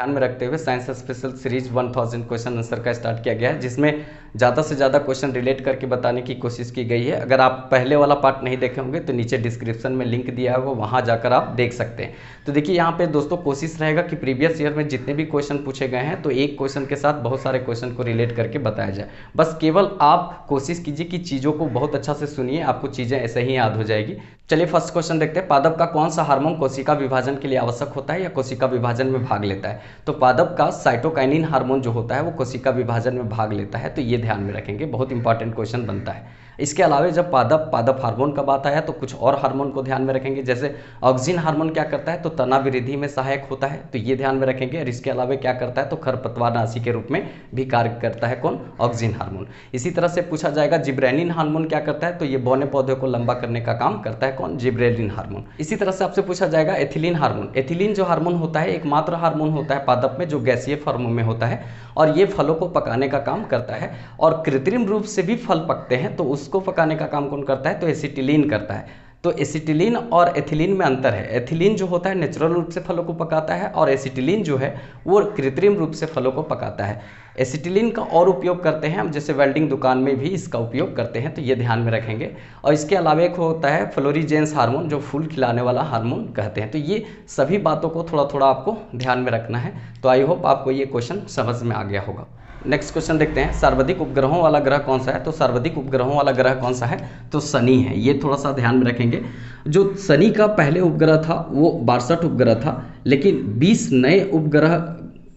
ध्यान में रखते हुए science special series 1000 question answer का स्टार्ट किया गया है, जिसमें ज़्यादा से ज़्यादा क्वेश्चन रिलेट करके बताने की कोशिश की गई है। अगर आप पहले वाला पार्ट नहीं देखे होंगे तो नीचे डिस्क्रिप्शन में लिंक दिया होगा, वहाँ जाकर आप देख सकते हैं। तो देखिए यहाँ पे दोस्तों कोशिश रहेगा कि प्रीवियस ईयर में जितने भी क्वेश्चन पूछे गए हैं तो एक क्वेश्चन के साथ बहुत सारे क्वेश्चन को रिलेट करके बताया जाए। बस केवल आप कोशिश कीजिए कि चीज़ों को बहुत अच्छा से सुनिए, आपको चीज़ें ऐसे ही याद हो जाएगी। चलिए फर्स्ट क्वेश्चन देखते हैं। पादप का कौन सा हार्मोन कोशिका विभाजन के लिए आवश्यक होता है या कोशिका विभाजन में भाग लेता है? तो पादप का साइटोकाइनिन हार्मोन जो होता है वो कोशिका विभाजन में भाग लेता है, तो ये ध्यान में रखेंगे, बहुत इंपॉर्टेंट क्वेश्चन बनता है। इसके अलावा जब पादप हार्मोन का बात आया तो कुछ और हार्मोन को ध्यान में रखेंगे, जैसे ऑक्सिन हार्मोन क्या करता है तो तना वृद्धि में सहायक होता है, तो ये ध्यान में रखेंगे। और इसके अलावा क्या करता है तो खरपतवार नाशी के रूप में भी कार्य करता है कौन? Auxin hormone. इसी तरह से पूछा जाएगा जिब्रेलिन हार्मोन क्या करता है तो ये बौने पौधे को लंबा करने का काम करता है कौन? Gibberellin hormone. इसी तरह से आपसे पूछा जाएगा एथिलीन हार्मोन। एथिलीन जो हार्मोन होता है एकमात्र हार्मोन होता है पादप में जो गैसीय फॉर्म में होता है और ये फलों को पकाने का काम करता है। और कृत्रिम रूप से भी फल पकते हैं तो उसको पकाने का काम कौन करता है तो एसिटिलीन करता है। तो एसिटिलीन और एथिलीन में अंतर है। एथिलीन जो होता है नेचुरल रूप से फलों को पकाता है और एसिटिलीन जो है वो कृत्रिम रूप से फलों को पकाता है। एसिटिलीन का और उपयोग करते हैं हम, जैसे वेल्डिंग दुकान में भी इसका उपयोग करते हैं, तो ये ध्यान में रखेंगे। और इसके अलावा एक होता है फ्लोरीजेंस हार्मोन जो फूल खिलाने वाला हार्मोन कहते हैं। तो ये सभी बातों को थोड़ा थोड़ा आपको ध्यान में रखना है। तो आई होप आपको ये क्वेश्चन समझ में आ गया होगा। नेक्स्ट क्वेश्चन देखते हैं। सर्वाधिक उपग्रहों वाला ग्रह कौन सा है? तो सर्वाधिक उपग्रहों वाला ग्रह कौन सा है तो शनि है। ये थोड़ा सा ध्यान में रखेंगे। जो शनि का पहले उपग्रह था वो 62 उपग्रह था, लेकिन 20 नए उपग्रह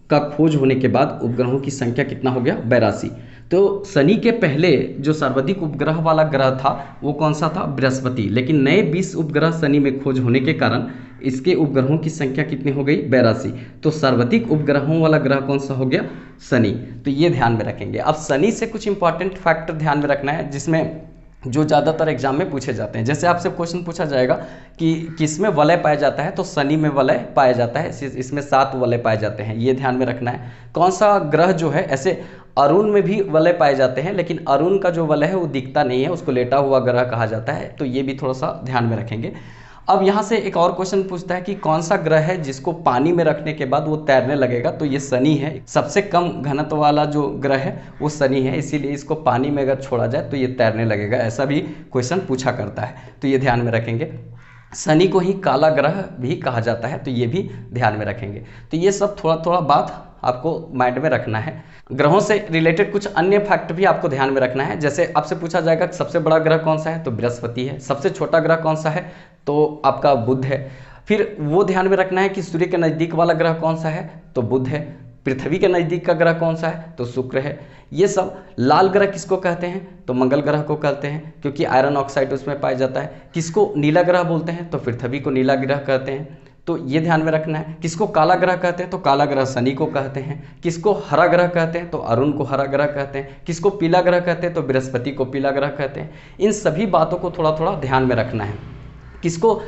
का खोज होने के बाद उपग्रहों की संख्या कितना हो गया? 82। तो शनि के पहले जो सर्वाधिक उपग्रह वाला ग्रह था वो कौन सा था? बृहस्पति। लेकिन नए 20 उपग्रह शनि में खोज होने के कारण इसके उपग्रहों की संख्या कितनी हो गई? 82। तो सर्वाधिक उपग्रहों वाला ग्रह कौन सा हो गया? शनि। तो ये ध्यान में रखेंगे। अब शनि से कुछ इंपॉर्टेंट फैक्टर ध्यान में रखना है जिसमें जो ज़्यादातर एग्जाम में पूछे जाते हैं। जैसे आपसे क्वेश्चन पूछा जाएगा कि किस में वलय पाया जाता है तो शनि में वलय पाया जाता है, इसमें 7 वलय पाए जाते हैं, ये ध्यान में रखना है। कौन सा ग्रह जो है, ऐसे अरुण में भी वलय पाए जाते हैं लेकिन अरुण का जो वलय है वो दिखता नहीं है, उसको लेटा हुआ ग्रह कहा जाता है, तो ये भी थोड़ा सा ध्यान में रखेंगे। अब यहाँ से एक और क्वेश्चन पूछता है कि कौन सा ग्रह है जिसको पानी में रखने के बाद वो तैरने लगेगा? तो ये शनि है। सबसे कम घनत्व वाला जो ग्रह है वो शनि है, इसीलिए इसको पानी में अगर छोड़ा जाए तो ये तैरने लगेगा, ऐसा भी क्वेश्चन पूछा करता है, तो ये ध्यान में रखेंगे। शनि को ही काला ग्रह भी कहा जाता है, तो ये भी ध्यान में रखेंगे। तो ये सब थोड़ा थोड़ा बात आपको माइंड में रखना है। ग्रहों से रिलेटेड कुछ अन्य फैक्ट भी आपको ध्यान में रखना है। जैसे आपसे पूछा जाएगा कि सबसे बड़ा ग्रह कौन सा है तो बृहस्पति है। सबसे छोटा ग्रह कौन सा है तो आपका बुध है। फिर वो ध्यान में रखना है कि सूर्य के नज़दीक वाला ग्रह कौन सा है तो बुध है। पृथ्वी के नज़दीक का ग्रह कौन सा है तो शुक्र है। ये सब लाल ग्रह किसको कहते हैं तो मंगल ग्रह को कहते हैं, क्योंकि आयरन ऑक्साइड उसमें पाया जाता है। किसको नीला ग्रह बोलते हैं तो पृथ्वी को नीला ग्रह कहते हैं, तो ये ध्यान में रखना है। किसको काला ग्रह कहते हैं तो काला ग्रह शनि को कहते हैं। किसको हरा ग्रह कहते हैं तो अरुण को हरा ग्रह कहते हैं। किसको पीला ग्रह कहते हैं तो बृहस्पति को पीला ग्रह कहते हैं। इन सभी बातों को थोड़ा थोड़ा ध्यान में रखना है। किसको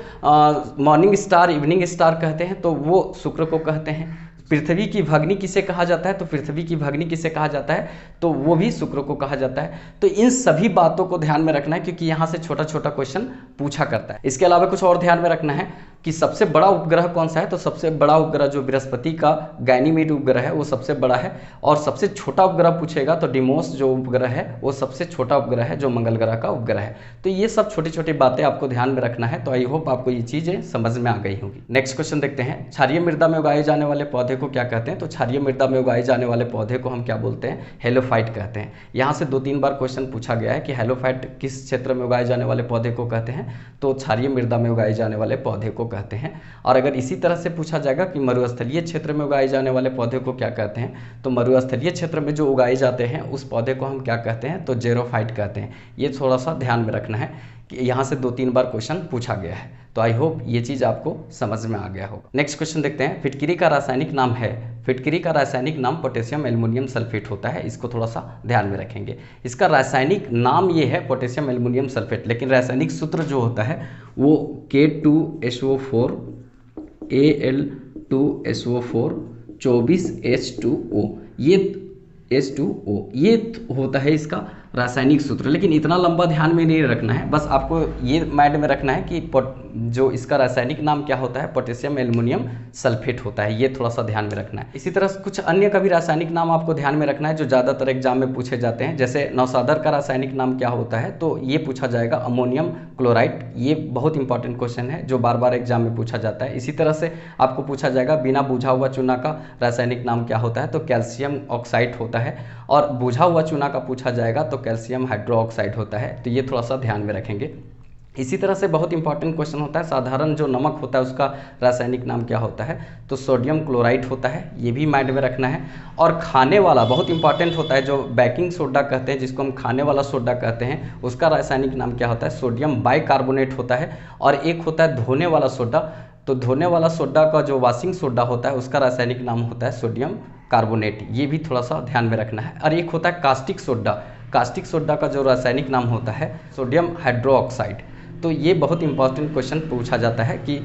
मॉर्निंग स्टार इवनिंग स्टार कहते हैं तो वो शुक्र को कहते हैं। पृथ्वी की भग्नी किसे कहा जाता है तो पृथ्वी की भग्नी किसे कहा जाता है तो वो भी शुक्र को कहा जाता है। तो इन सभी बातों को ध्यान में रखना है क्योंकि यहाँ से छोटा छोटा क्वेश्चन पूछा करता है। इसके अलावा कुछ और ध्यान में रखना है कि सबसे बड़ा उपग्रह कौन सा है तो सबसे बड़ा उपग्रह जो बृहस्पति का गैनीमेड उपग्रह है वो सबसे बड़ा है। और सबसे छोटा उपग्रह पूछेगा तो डिमोस जो उपग्रह है वो सबसे छोटा उपग्रह है जो मंगल ग्रह का उपग्रह है। तो ये सब छोटी छोटी बातें आपको ध्यान में रखना है। तो आई होप आपको ये चीज़ें समझ में आ गई होंगी। नेक्स्ट क्वेश्चन देखते हैं। क्षारीय मृदा में उगाए जाने वाले पौधे को क्या कहते हैं तो क्षारीय मृदा में उगाए जाने वाले पौधे को हम क्या बोलते हैं हेलोफाइट कहते हैं। यहाँ से 2-3 बार क्वेश्चन पूछा गया है कि हेलोफाइट किस क्षेत्र में उगाए जाने वाले पौधे को कहते हैं तो क्षारीय मृदा में उगाए जाने वाले पौधे को कहते हैं। और अगर इसी तरह से पूछा जाएगा कि मरुस्थलीय क्षेत्र में उगाए जाने वाले पौधे को क्या कहते हैं तो मरुस्थलीय क्षेत्र में जो उगाए जाते हैं उस पौधे को हम क्या कहते हैं तो जेरोफाइट कहते हैं। ये थोड़ा सा ध्यान में रखना है कि यहाँ से 2-3 बार क्वेश्चन पूछा गया है। तो आई होप ये चीज़ आपको समझ में आ गया होगा। नेक्स्ट क्वेश्चन देखते हैं। फिटकिरी का रासायनिक नाम है। फिटकिरी का रासायनिक नाम पोटेशियम एल्युमिनियम सल्फेट होता है, इसको थोड़ा सा ध्यान में रखेंगे। इसका रासायनिक नाम ये है पोटेशियम एल्युमिनियम सल्फेट, लेकिन रासायनिक सूत्र जो होता है वो K2SO4 Al2SO4 24H2O ये H2O ये होता है इसका रासायनिक सूत्र। लेकिन इतना लंबा ध्यान में नहीं रखना है, बस आपको ये माइंड में रखना है कि जो इसका रासायनिक नाम क्या होता है, पोटेशियम एल्युमिनियम सल्फेट होता है। ये थोड़ा सा ध्यान में रखना है। इसी तरह कुछ अन्य का भी रासायनिक नाम आपको ध्यान में रखना है जो ज़्यादातर एग्जाम में पूछे जाते हैं। जैसे नौशादर का रासायनिक नाम क्या होता है, तो ये पूछा जाएगा अमोनियम क्लोराइड। ये बहुत इंपॉर्टेंट क्वेश्चन है जो बार बार एग्जाम में पूछा जाता है। इसी तरह से आपको पूछा जाएगा बिना बुझा हुआ चूना का रासायनिक नाम क्या होता है, तो कैल्शियम ऑक्साइड होता है। और बुझा हुआ चूना का पूछा जाएगा तो कैल्शियम हाइड्रोक्साइड होता है। तो ये थोड़ा सा ध्यान में रखेंगे। इसी तरह से बहुत इंपॉर्टेंट क्वेश्चन होता है साधारण जो नमक होता है उसका रासायनिक नाम क्या होता है, तो सोडियम क्लोराइड होता है। ये भी माइंड में रखना है। और खाने वाला बहुत इंपॉर्टेंट होता है जो बेकिंग सोडा कहते हैं, जिसको हम खाने वाला सोडा कहते हैं, उसका रासायनिक नाम क्या होता है, सोडियम बाइकार्बोनेट होता है। और एक होता है धोने वाला सोडा, तो धोने वाला सोडा का जो वॉशिंग सोडा होता है उसका रासायनिक नाम होता है सोडियम कार्बोनेट। ये भी थोड़ा सा ध्यान में रखना है। और एक होता है कास्टिक सोडा, कास्टिक सोडा का जो रासायनिक नाम होता है सोडियम हाइड्रोक्साइड। तो ये बहुत इंपॉर्टेंट क्वेश्चन पूछा जाता है कि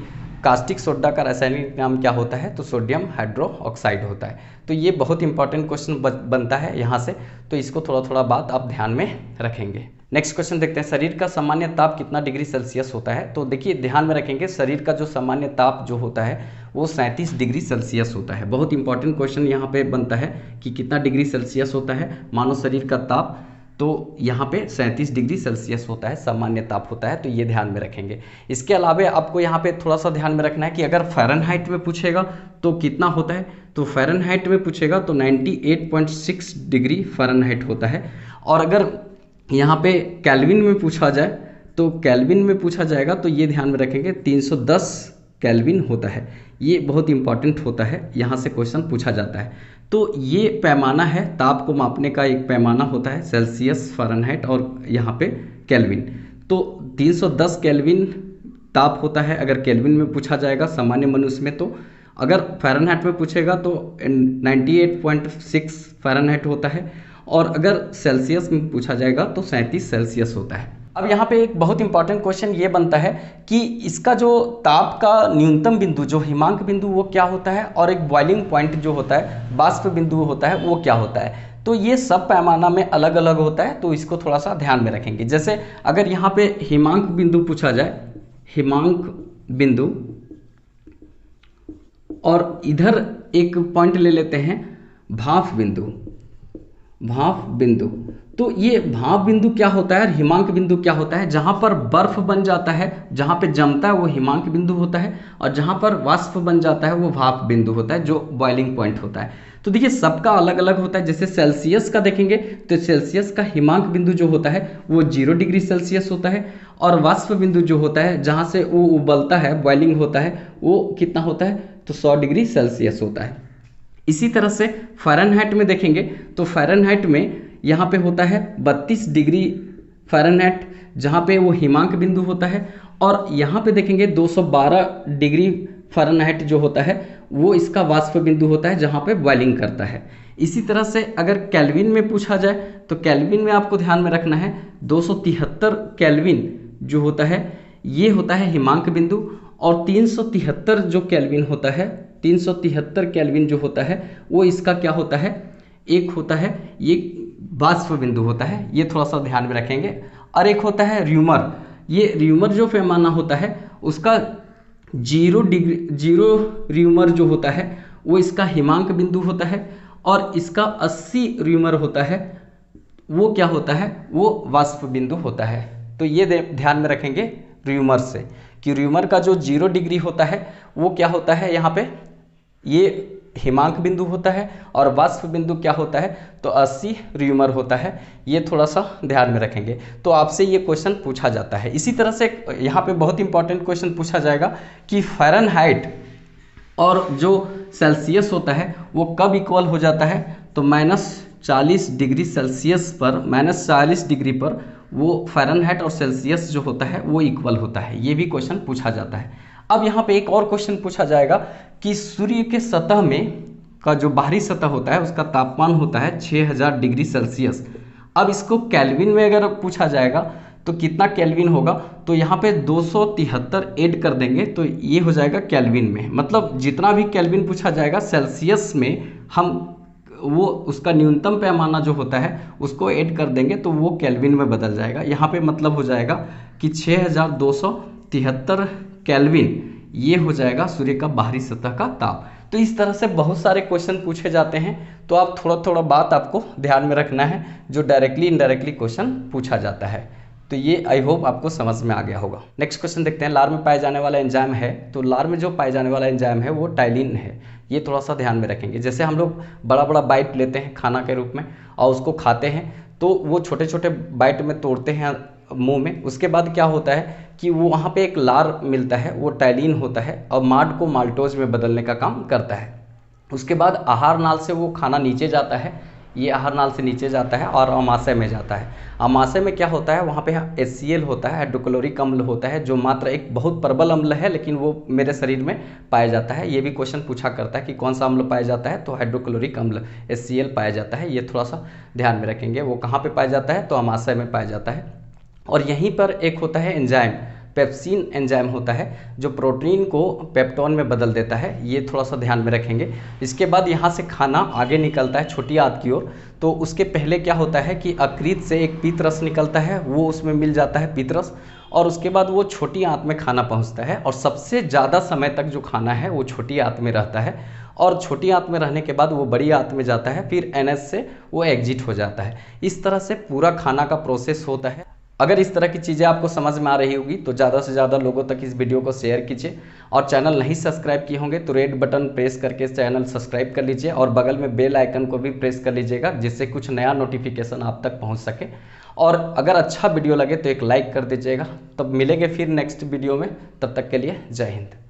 कास्टिक सोडा का रासायनिक नाम क्या होता है, तो सोडियम हाइड्रोक्साइड होता है। तो ये बहुत इंपॉर्टेंट क्वेश्चन बनता है यहाँ से, तो इसको थोड़ा थोड़ा बात आप ध्यान में रखेंगे। नेक्स्ट क्वेश्चन देखते हैं, शरीर का सामान्य ताप कितना डिग्री सेल्सियस होता है। तो देखिए ध्यान में रखेंगे, शरीर का जो सामान्य ताप जो होता है वो 37 डिग्री सेल्सियस होता है। बहुत इंपॉर्टेंट क्वेश्चन यहाँ पे बनता है कि कितना डिग्री सेल्सियस होता है मानव शरीर का ताप, तो यहाँ पे 37 डिग्री सेल्सियस होता है, सामान्य ताप होता है। तो ये ध्यान में रखेंगे। इसके अलावा आपको यहाँ पे थोड़ा सा ध्यान में रखना है कि अगर फ़ारेनहाइट में पूछेगा तो कितना होता है, तो फ़ारेनहाइट में पूछेगा तो 98.6 डिग्री फ़ारेनहाइट होता है। और अगर यहाँ पे केल्विन में पूछा जाए तो केल्विन में पूछा जाएगा तो ये ध्यान में रखेंगे 310 केल्विन होता है। ये बहुत इंपॉर्टेंट होता है, यहाँ से क्वेश्चन पूछा जाता है। तो ये पैमाना है, ताप को मापने का एक पैमाना होता है, सेल्सियस, फ़ारेनहाइट और यहाँ पे केल्विन। तो 310 केल्विन ताप होता है अगर केल्विन में पूछा जाएगा सामान्य मनुष्य में। तो अगर फ़ारेनहाइट में पूछेगा तो 98.6 फ़ारेनहाइट होता है। और अगर सेल्सियस में पूछा जाएगा तो 37 सेल्सियस होता है। अब यहाँ पे एक बहुत इंपॉर्टेंट क्वेश्चन ये बनता है कि इसका जो ताप का न्यूनतम बिंदु जो हिमांक बिंदु वो क्या होता है, और एक बॉइलिंग पॉइंट जो होता है, बाष्प बिंदु होता है, वो क्या होता है। तो ये सब पैमाना में अलग अलग होता है, तो इसको थोड़ा सा ध्यान में रखेंगे। जैसे अगर यहाँ पे हिमांक बिंदु पूछा जाए, हिमांक बिंदु, और इधर एक पॉइंट ले लेते हैं भाप बिंदु, भाप बिंदु। तो ये भाप बिंदु क्या होता है और हिमांक बिंदु क्या होता है, जहाँ पर बर्फ बन जाता है, जहाँ पे जमता है वो हिमांक बिंदु होता है, और जहाँ पर वाष्प बन जाता है वो भाप बिंदु होता है, जो बॉइलिंग पॉइंट होता है। तो देखिए सबका अलग अलग होता है। जैसे सेल्सियस का देखेंगे तो सेल्सियस का हिमांक बिंदु जो होता है वो 0 डिग्री सेल्सियस होता है, और वाष्प बिंदु जो होता है जहाँ से वो उबलता है, बॉइलिंग होता है, वो कितना होता है, तो 100 डिग्री सेल्सियस होता है। इसी तरह से फ़ारेनहाइट में देखेंगे तो फ़ारेनहाइट में यहाँ पे होता है 32 डिग्री फ़ारेनहाइट, जहाँ पे वो हिमांक बिंदु होता है। और यहाँ पे देखेंगे 212 डिग्री फ़ारेनहाइट जो होता है वो इसका वाष्प बिंदु होता है, जहाँ पे बॉइलिंग करता है। इसी तरह से अगर केल्विन में पूछा जाए तो केल्विन में आपको ध्यान में रखना है 273 केल्विन जो होता है ये होता है हिमांक बिंदु, और 373 जो केल्विन होता है, 373 केल्विन जो होता है वो इसका क्या होता है, एक होता है ये वाष्प बिंदु होता है। ये थोड़ा सा ध्यान में रखेंगे। और एक होता है र्यूमर, ये र्यूमर जो पैमाना होता है उसका 0 र्यूमर जो होता है वो इसका हिमांक बिंदु होता है, और इसका 80 र्यूमर होता है वो क्या होता है, वो वाष्प बिंदु होता है। तो ये ध्यान में रखेंगे र्यूमर से कि र्यूमर का जो 0 डिग्री होता है वो क्या होता है, यहाँ पे ये हिमांक बिंदु होता है, और वाष्प बिंदु क्या होता है, तो 80 र्यूमर होता है। ये थोड़ा सा ध्यान में रखेंगे, तो आपसे ये क्वेश्चन पूछा जाता है। इसी तरह से यहाँ पे बहुत इंपॉर्टेंट क्वेश्चन पूछा जाएगा कि फ़ारेनहाइट और जो सेल्सियस होता है वो कब इक्वल हो जाता है, तो -40 डिग्री सेल्सियस पर, -40 डिग्री पर वो फ़ारेनहाइट और सेल्सियस जो होता है वो इक्वल होता है। ये भी क्वेश्चन पूछा जाता है। अब यहाँ पे एक और क्वेश्चन पूछा जाएगा कि सूर्य के सतह में का जो बाहरी सतह होता है उसका तापमान होता है 6000 डिग्री सेल्सियस। अब इसको केल्विन में अगर पूछा जाएगा तो कितना केल्विन होगा, तो यहाँ पे 273 ऐड कर देंगे तो ये हो जाएगा केल्विन में। मतलब जितना भी केल्विन पूछा जाएगा सेल्सियस में हम वो उसका न्यूनतम पैमाना जो होता है उसको ऐड कर देंगे तो वो केल्विन में बदल जाएगा। यहाँ पे मतलब हो जाएगा कि 6273 केल्विन ये हो जाएगा सूर्य का बाहरी सतह का ताप। तो इस तरह से बहुत सारे क्वेश्चन पूछे जाते हैं, तो आप थोड़ा थोड़ा बात आपको ध्यान में रखना है जो डायरेक्टली इनडायरेक्टली क्वेश्चन पूछा जाता है। तो ये आई होप आपको समझ में आ गया होगा। नेक्स्ट क्वेश्चन देखते हैं, लार में पाए जाने वाला एंजाइम है, तो लार में जो पाए जाने वाला एंजाइम है वो टाइलिन है। ये थोड़ा सा ध्यान में रखेंगे। जैसे हम लोग बड़ा बड़ा बाइट लेते हैं खाना के रूप में और उसको खाते हैं, तो वो छोटे छोटे बाइट में तोड़ते हैं मुंह में, उसके बाद क्या होता है कि वो वहाँ पे एक लार मिलता है, वो टाइलिन होता है और माड को माल्टोज में बदलने का काम करता है। उसके बाद आहार नाल से वो खाना नीचे जाता है, ये आहार नाल से नीचे जाता है और अमाशय में जाता है। अमाशय में क्या होता है, वहाँ पे HCl होता है, हाइड्रोक्लोरिक अम्ल होता है, जो मात्र एक बहुत प्रबल अम्ल है, लेकिन वो मेरे शरीर में पाया जाता है। ये भी क्वेश्चन पूछा करता है कि कौन सा अम्ल पाया जाता है, तो हाइड्रोक्लोरिक अम्ल HCl पाया जाता है। ये थोड़ा सा ध्यान में रखेंगे। वो कहाँ पर पाया जाता है, तो अमाशय में पाया जाता है। और यहीं पर एक होता है एंजाइम, पेप्सिन एंजाइम होता है, जो प्रोटीन को पेप्टोन में बदल देता है। ये थोड़ा सा ध्यान में रखेंगे। इसके बाद यहाँ से खाना आगे निकलता है छोटी आंत की ओर, तो उसके पहले क्या होता है कि अकृत से एक पीतरस निकलता है, वो उसमें मिल जाता है पीतरस, और उसके बाद वो छोटी आंत में खाना पहुँचता है और सबसे ज़्यादा समय तक जो खाना है वो छोटी आंत में रहता है, और छोटी आंत में रहने के बाद वो बड़ी आंत में जाता है, फिर NS से वो एग्जिट हो जाता है। इस तरह से पूरा खाना का प्रोसेस होता है। अगर इस तरह की चीज़ें आपको समझ में आ रही होगी तो ज़्यादा से ज़्यादा लोगों तक इस वीडियो को शेयर कीजिए, और चैनल नहीं सब्सक्राइब किए होंगे तो रेड बटन प्रेस करके चैनल सब्सक्राइब कर लीजिए, और बगल में बेल आइकन को भी प्रेस कर लीजिएगा, जिससे कुछ नया नोटिफिकेशन आप तक पहुंच सके। और अगर अच्छा वीडियो लगे तो एक लाइक कर दीजिएगा। तब मिलेंगे फिर नेक्स्ट वीडियो में, तब तक के लिए जय हिंद।